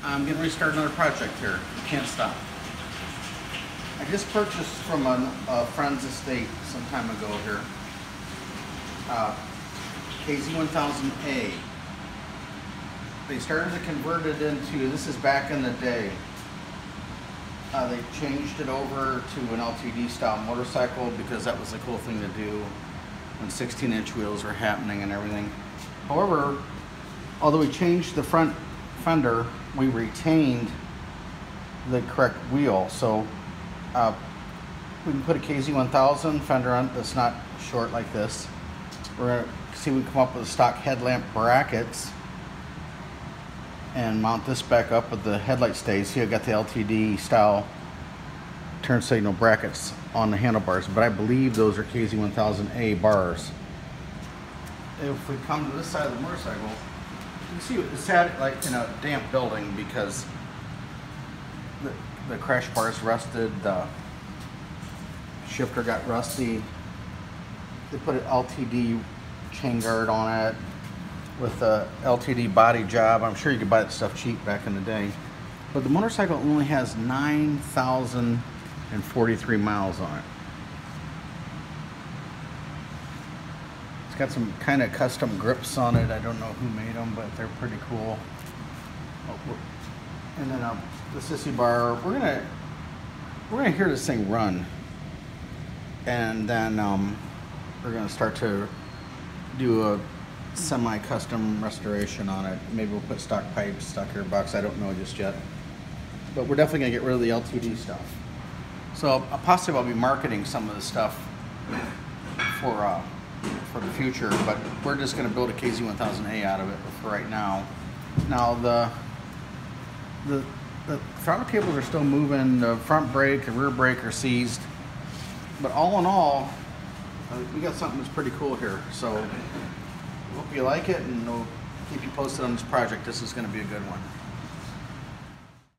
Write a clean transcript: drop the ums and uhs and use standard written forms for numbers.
I'm getting ready to start another project here. Can't stop. I just purchased from a friend's estate some time ago here. KZ1000A. They started to convert it into, this is back in the day. They changed it over to an LTD style motorcycle because that was a cool thing to do when 16-inch wheels were happening and everything. However, although we changed the front fender, we retained the correct wheel. So we can put a KZ1000 fender on that's not short like this. We're going to see we come up with stock headlamp brackets and mount this back up with the headlight stays. See, I got the LTD style turn signal brackets on the handlebars, but I believe those are KZ1000A bars. If we come to this side of the motorcycle, you can see it's had like in a damp building because the crash bars rusted, the shifter got rusty. They put an LTD chain guard on it with a LTD body job. I'm sure you could buy that stuff cheap back in the day. But the motorcycle only has 9,043 miles on it. It's got some kind of custom grips on it. I don't know who made them, but they're pretty cool. And then the sissy bar. We're gonna hear this thing run, and then we're gonna start to do a semi-custom restoration on it. Maybe we'll put stock pipes, stock gearbox. I don't know just yet, but we're definitely gonna get rid of the LTD stuff. So possibly I'll be marketing some of the stuff for the future, but we're just going to build a KZ1000A out of it for right now. Now the throttle cables are still moving, the front brake, the rear brake are seized, but all in all, we got something that's pretty cool here. So hope you like it, and we'll keep you posted on this project. This is going to be a good one.